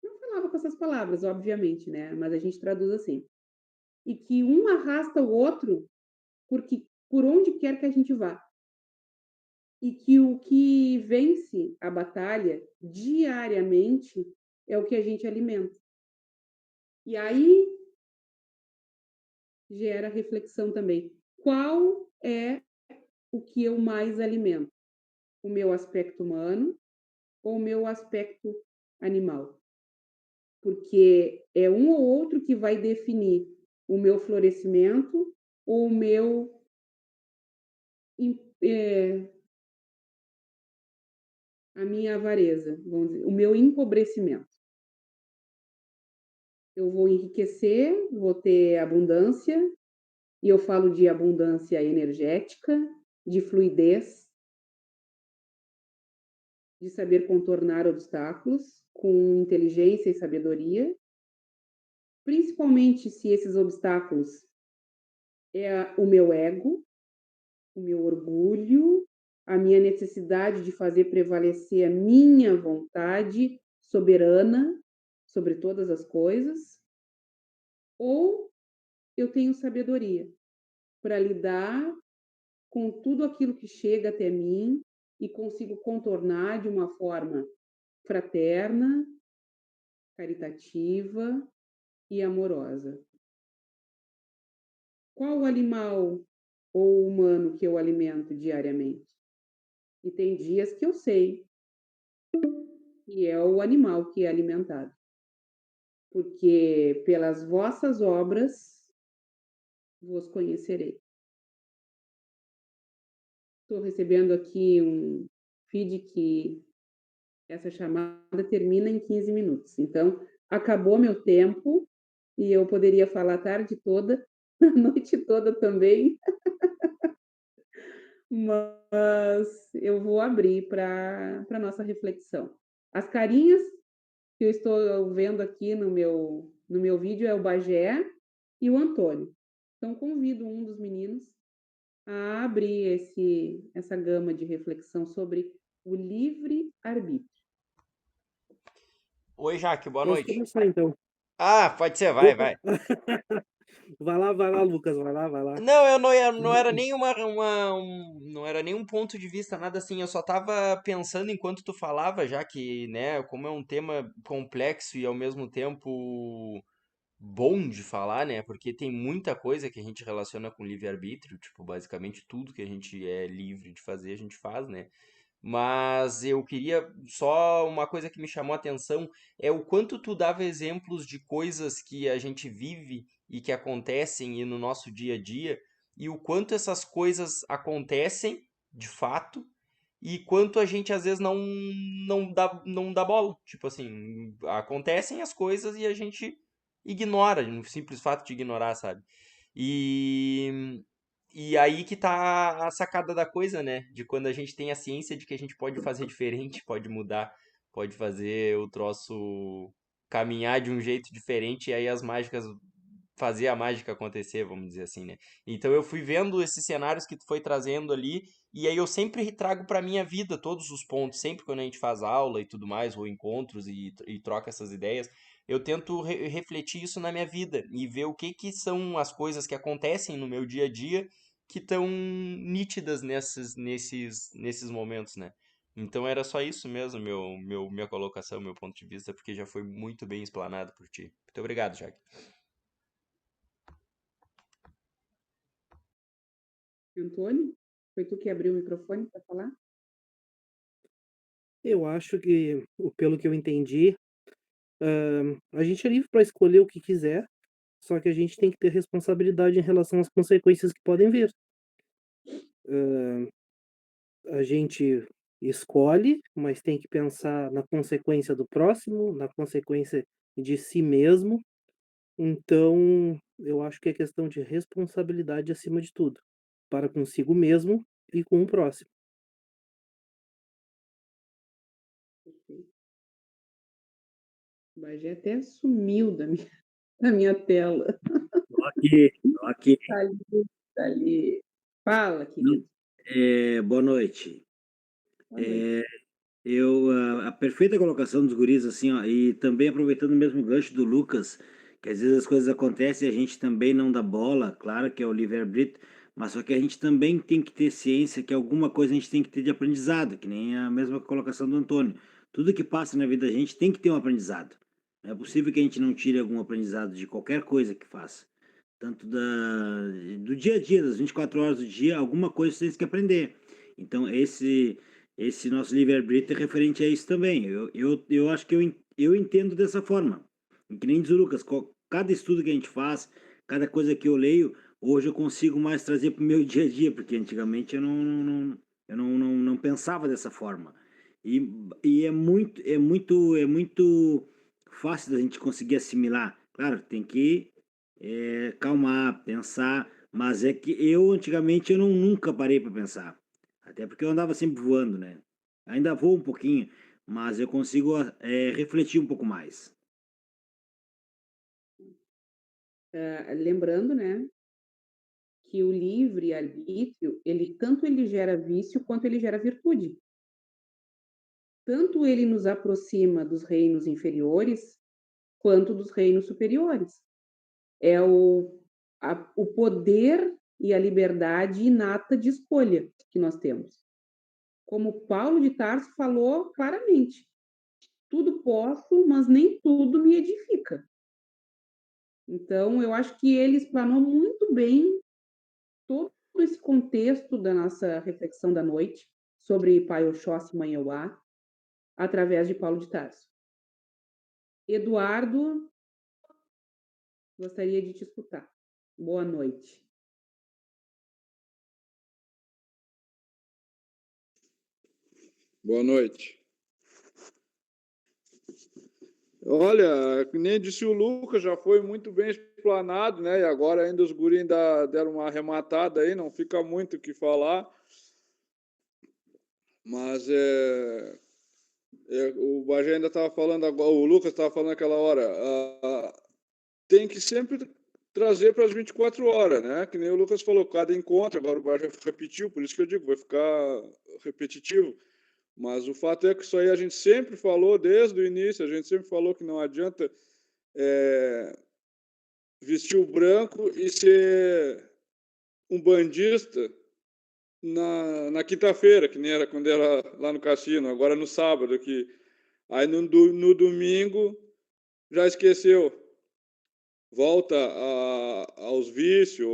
Não falava com essas palavras, obviamente, né? Mas a gente traduz assim. E que um arrasta o outro por onde quer que a gente vá. E que o que vence a batalha diariamente é o que a gente alimenta. E aí gera reflexão também. Qual é o que eu mais alimento? O meu aspecto humano ou o meu aspecto animal? Porque é um ou outro que vai definir o meu florescimento ou o meu a minha avareza, vamos dizer, o meu empobrecimento. Eu vou enriquecer, vou ter abundância, e eu falo de abundância energética, de fluidez, de saber contornar obstáculos com inteligência e sabedoria, principalmente se esses obstáculos é o meu ego, o meu orgulho, a minha necessidade de fazer prevalecer a minha vontade soberana sobre todas as coisas, ou eu tenho sabedoria para lidar com tudo aquilo que chega até mim e consigo contornar de uma forma fraterna, caritativa e amorosa. Qual o animal ou humano que eu alimento diariamente? E tem dias que eu sei que é o animal que é alimentado. Porque pelas vossas obras vos conhecerei. Estou recebendo aqui um feed que essa chamada termina em 15 minutos. Então, acabou meu tempo e eu poderia falar a tarde toda, a noite toda também, mas eu vou abrir para a nossa reflexão. As carinhas que eu estou vendo aqui no meu vídeo é o Bagé e o Antônio. Então, convido um dos meninos a abrir essa gama de reflexão sobre o livre-arbítrio. Oi, Jaque, boa Posso noite. começar então. Ah, pode ser, vai, Opa! vai. Vai lá, Lucas, vai lá. Não, eu não era nem não era nenhum ponto de vista, nada assim. Eu só tava pensando enquanto tu falava, já que, né, como é um tema complexo e ao mesmo tempo bom de falar, né? Porque tem muita coisa que a gente relaciona com livre-arbítrio, tipo, basicamente tudo que a gente é livre de fazer, a gente faz, né? Mas eu queria só uma coisa que me chamou a atenção é o quanto tu dava exemplos de coisas que a gente vive e que acontecem e no nosso dia a dia, e o quanto essas coisas acontecem de fato e quanto a gente às vezes não dá bola. Tipo assim, acontecem as coisas e a gente ignora, no simples fato de ignorar, sabe? E e aí que tá a sacada da coisa, né? De quando a gente tem a ciência de que a gente pode fazer diferente, pode mudar, pode fazer o troço caminhar de um jeito diferente, e aí as mágicas, fazer a mágica acontecer, vamos dizer assim, né? Então eu fui vendo esses cenários que tu foi trazendo ali, e aí eu sempre trago pra minha vida todos os pontos, sempre quando a gente faz aula e tudo mais, ou encontros e troca essas ideias, eu tento refletir isso na minha vida e ver o que que são as coisas que acontecem no meu dia a dia que estão nítidas nesses momentos, né? Então era só isso mesmo, minha colocação, meu ponto de vista, porque já foi muito bem explanado por ti. Muito obrigado, Jaque. Antônio, foi tu que abriu o microfone para falar? Eu acho que, pelo que eu entendi, a gente é livre para escolher o que quiser, só que a gente tem que ter responsabilidade em relação às consequências que podem vir. Hã, a gente escolhe, mas tem que pensar na consequência do próximo, na consequência de si mesmo. Então, eu acho que é questão de responsabilidade acima de tudo, para consigo mesmo e com o próximo. Perfeito. O Bagé até sumiu da minha da minha tela. Tô aqui, tô aqui. Tá ali, tá ali. Fala, Não, querido. boa noite. Boa noite. A perfeita colocação dos guris, assim, ó, e também aproveitando o mesmo gancho do Lucas, que às vezes as coisas acontecem e a gente também não dá bola, claro que é o livre-arbítrio, mas só que a gente também tem que ter ciência que alguma coisa a gente tem que ter de aprendizado, que nem a mesma colocação do Antônio. Tudo que passa na vida da gente tem que ter um aprendizado. Não é possível que a gente não tire algum aprendizado de qualquer coisa que faça. Tanto do dia a dia, das 24 horas do dia, alguma coisa você tem que aprender. Então, esse nosso livre-arbítrio é referente a isso também. Eu acho que eu entendo dessa forma. E que nem diz o Lucas, cada estudo que a gente faz, cada coisa que eu leio, hoje eu consigo mais trazer para o meu dia a dia, porque antigamente eu não pensava dessa forma. E é muito fácil da gente conseguir assimilar. Claro, tem que calmar, pensar, mas é que eu antigamente eu nunca parei para pensar. Até porque eu andava sempre voando, né? Ainda vou um pouquinho, mas eu consigo refletir um pouco mais. Lembrando, né, que o livre-arbítrio, ele gera vício quanto ele gera virtude. Tanto ele nos aproxima dos reinos inferiores, quanto dos reinos superiores. É o poder e a liberdade inata de escolha que nós temos. Como Paulo de Tarso falou claramente: tudo posso, mas nem tudo me edifica. Então, eu acho que ele explanou muito bem todo esse contexto da nossa reflexão da noite sobre Pai Oxóssi e Mãe Euá, através de Paulo de Tarso. Eduardo, gostaria de te escutar. Boa noite. Boa noite. Olha, que nem disse o Lucas, já foi muito bem explanado, né? E agora ainda os guris ainda deram uma arrematada aí, não fica muito o que falar. Mas o Bagé ainda estava falando agora, o Lucas estava falando aquela hora, tem que sempre trazer para as 24 horas, né? Que nem o Lucas falou, cada encontro, agora o Bagé repetiu, por isso que eu digo, vai ficar repetitivo. Mas o fato é que isso aí a gente sempre falou desde o início, a gente sempre falou que não adianta vestir o branco e ser um bandista na quinta-feira, que nem era quando era lá no cassino, agora no sábado, que aí no domingo já esqueceu, volta aos vícios,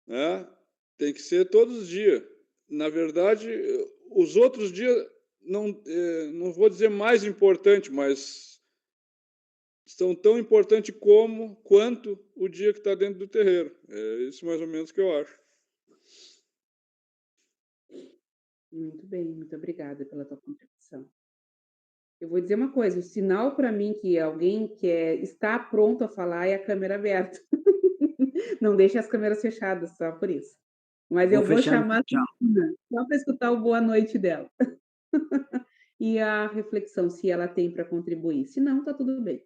né? Tem que ser todos os dias. Na verdade, os outros dias não vou dizer mais importante, mas são tão importantes quanto o dia que está dentro do terreiro. É isso mais ou menos que eu acho. Muito bem, muito obrigada pela tua contribuição. Eu vou dizer uma coisa, o sinal para mim que alguém está pronto a falar é a câmera aberta. Não deixe as câmeras fechadas, só por isso. Mas eu Vou vou fechar aqui, chamar a tchau. Cristina, só para escutar o boa noite dela. E a reflexão, se ela tem para contribuir. Se não, tá tudo bem.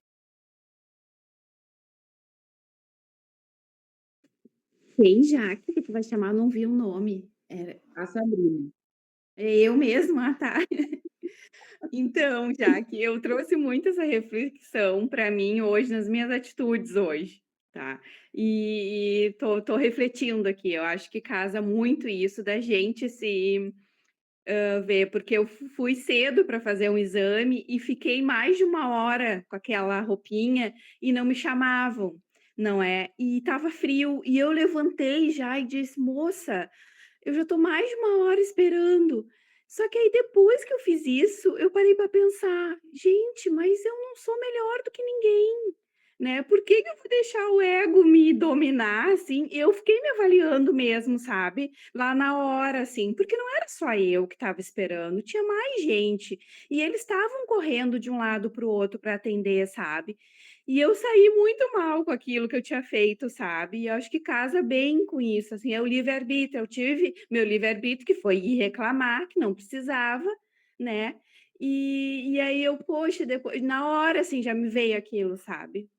Quem, Jaque, que tu vai chamar, não vi o nome. A Sabrina. É eu mesma, tá. Então, Jaque, eu trouxe muito essa reflexão para mim hoje, nas minhas atitudes hoje, tá. E tô refletindo aqui, eu acho que casa muito isso da gente se ver, porque eu fui cedo para fazer um exame e fiquei mais de 1 hora com aquela roupinha e não me chamavam, não é. E estava frio e eu levantei já e disse: "Moça, eu já estou mais de 1 hora esperando". Só que aí depois que eu fiz isso, eu parei para pensar: "Gente, mas eu não sou melhor do que ninguém, né, por que que eu vou deixar o ego me dominar, assim?". Eu fiquei me avaliando mesmo, sabe, lá na hora, assim, porque não era só eu que estava esperando, tinha mais gente, e eles estavam correndo de um lado para o outro para atender, sabe. E eu saí muito mal com aquilo que eu tinha feito, sabe. E eu acho que casa bem com isso, assim, é o livre-arbítrio. Eu tive meu livre-arbítrio, que foi ir reclamar, que não precisava, né. E aí eu, poxa, depois na hora, assim, já me veio aquilo, sabe.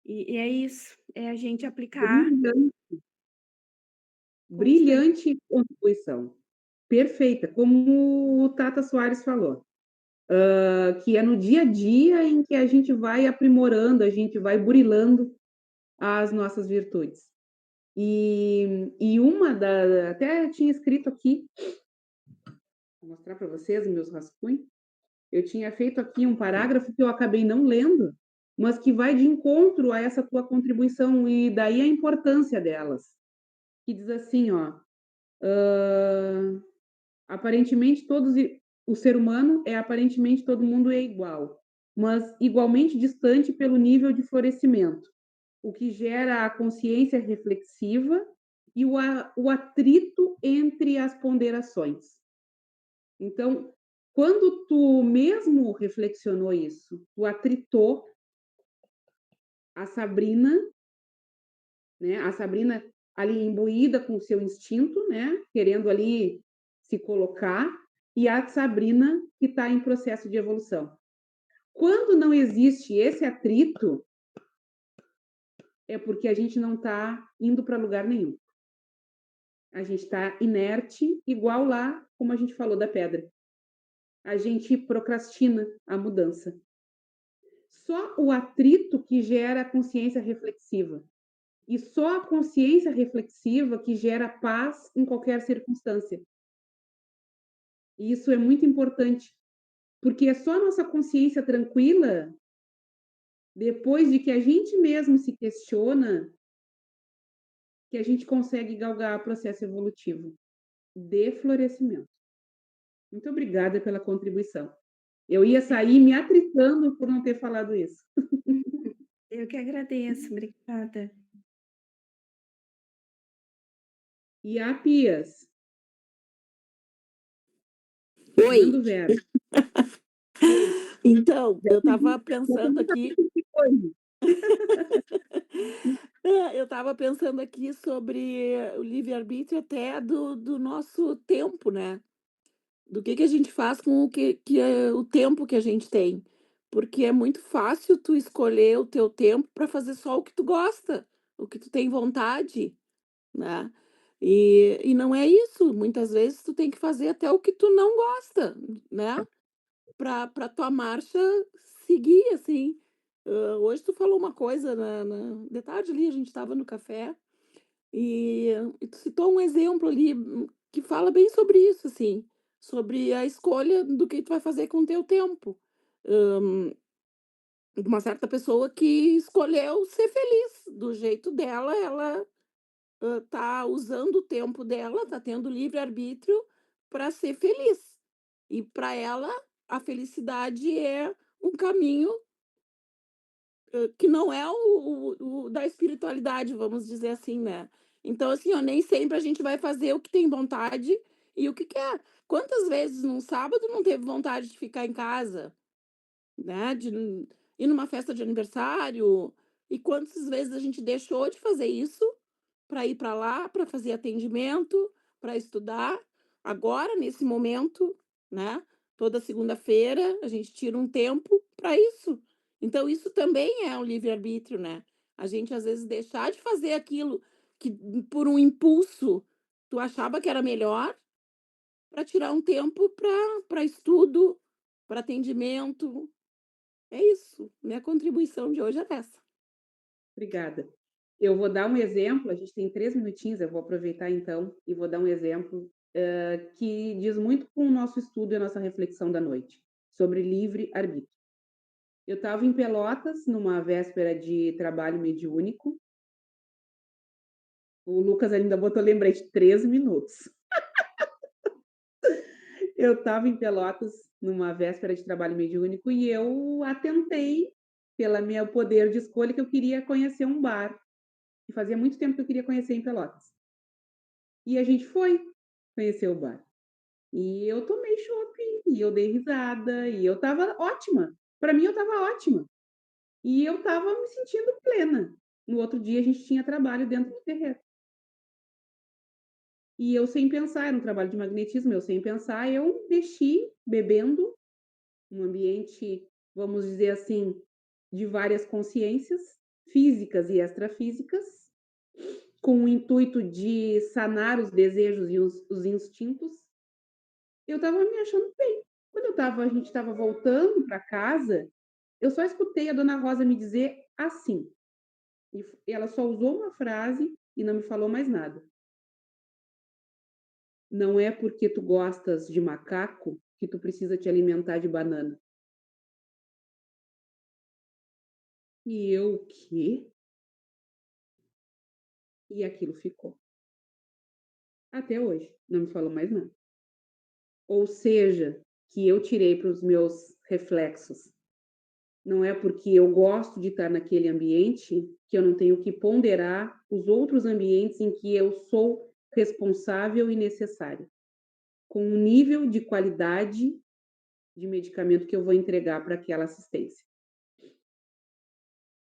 E é isso, é a gente aplicar Brilhante, constante. brilhante contribuição. Perfeita, como o Tata Soares falou, que é no dia a dia em que a gente vai aprimorando, a gente vai burilando as nossas virtudes. E uma da até tinha escrito aqui, vou mostrar para vocês os meus rascunhos. Eu tinha feito aqui um parágrafo que eu acabei não lendo, mas que vai de encontro a essa tua contribuição e daí a importância delas. Que diz assim, ó, aparentemente o ser humano é aparentemente todo mundo é igual, mas igualmente distante pelo nível de florescimento, o que gera a consciência reflexiva e o atrito entre as ponderações. Então, quando tu mesmo reflexionou isso, tu atritou a Sabrina, né? A Sabrina ali imbuída com o seu instinto, né? Querendo ali se colocar, e a Sabrina que está em processo de evolução. Quando não existe esse atrito, é porque a gente não está indo para lugar nenhum. A gente está inerte, igual lá, como a gente falou da pedra. A gente procrastina a mudança. Só o atrito que gera a consciência reflexiva. E só a consciência reflexiva que gera paz em qualquer circunstância. E isso é muito importante, porque é só a nossa consciência tranquila, depois de que a gente mesmo se questiona, que a gente consegue galgar o processo evolutivo de florescimento. Muito obrigada pela contribuição. Eu ia sair me atritando por não ter falado isso. Eu que agradeço, obrigada. E a Pias, Oi. manda o verbo. Então, eu estava Já pensando aqui. que coisa. Eu estava pensando aqui sobre o livre-arbítrio até do nosso tempo, né? Do que a gente faz com o que é o tempo que a gente tem. Porque é muito fácil tu escolher o teu tempo para fazer só o que tu gosta, o que tu tem vontade, né? E não é isso. Muitas vezes tu tem que fazer até o que tu não gosta, né? Pra tua marcha seguir, assim. Hoje tu falou uma coisa de tarde ali, a gente estava no café, e tu citou um exemplo ali, que fala bem sobre isso, assim, sobre a escolha do que tu vai fazer com o teu tempo. De uma certa pessoa que escolheu ser feliz do jeito dela, ela, tá usando o tempo dela, tá tendo livre-arbítrio para ser feliz. E para ela, a felicidade é um caminho, que não é o da espiritualidade, vamos dizer assim, né. Então, assim, ó, nem sempre a gente vai fazer o que tem vontade e o que quer. Quantas vezes num sábado não teve vontade de ficar em casa, né, de ir numa festa de aniversário, e quantas vezes a gente deixou de fazer isso para ir para lá, para fazer atendimento, para estudar. Agora, nesse momento, né, toda segunda-feira a gente tira um tempo para isso. Então isso também é um livre-arbítrio, né. A gente, às vezes, deixar de fazer aquilo que por um impulso tu achava que era melhor, para tirar um tempo para estudo, para atendimento. É isso, minha contribuição de hoje é essa. Obrigada. Eu vou dar um exemplo, a gente tem 3 minutinhos, eu vou aproveitar então e vou dar um exemplo que diz muito com o nosso estudo e a nossa reflexão da noite, sobre livre-arbítrio. Eu estava em Pelotas, numa véspera de trabalho mediúnico. O Lucas ainda botou lembrete, 3 minutos. Eu estava em Pelotas, numa véspera de trabalho mediúnico, e eu atentei, pelo meu poder de escolha, que eu queria conhecer um bar. E fazia muito tempo que eu queria conhecer em Pelotas. E a gente foi conhecer o bar. E eu tomei chopp, e eu dei risada, e eu estava ótima. Para mim, eu estava ótima. E eu estava me sentindo plena. No outro dia, a gente tinha trabalho dentro do terreiro. E eu, sem pensar, era um trabalho de magnetismo, eu sem pensar, eu mexi bebendo, um ambiente, vamos dizer assim, de várias consciências, físicas e extrafísicas, com o intuito de sanar os desejos e os instintos. Eu estava me achando bem. Quando a gente estava voltando para casa, eu só escutei a dona Rosa me dizer assim. E ela só usou uma frase e não me falou mais nada. Não é porque tu gostas de macaco que tu precisa te alimentar de banana. E eu, o quê? E aquilo ficou. Até hoje, não me falou mais nada. Ou seja, que eu tirei para os meus reflexos. Não é porque eu gosto de estar naquele ambiente que eu não tenho que ponderar os outros ambientes em que eu sou responsável e necessária, com um nível de qualidade de medicamento que eu vou entregar para aquela assistência.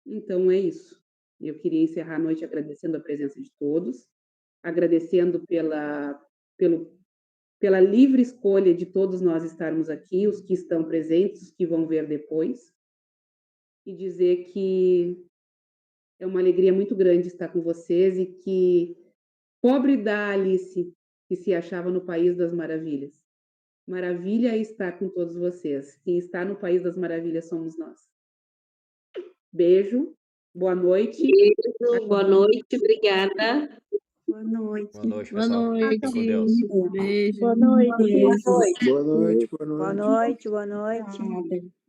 Então é isso. Eu queria encerrar a noite agradecendo a presença de todos, agradecendo pela livre escolha de todos nós estarmos aqui, os que estão presentes, os que vão ver depois, e dizer que é uma alegria muito grande estar com vocês e que, pobre da Alice, que se achava no País das Maravilhas, maravilha é estar com todos vocês. Quem está no País das Maravilhas somos nós. Beijo, boa noite. Beijo, boa noite, obrigada. Boa noite. Boa noite, Boa pessoal. Fica com Deus. noite. Beijo. Boa noite. Boa noite. Boa noite, boa Boa noite. noite, boa noite. Obrigada.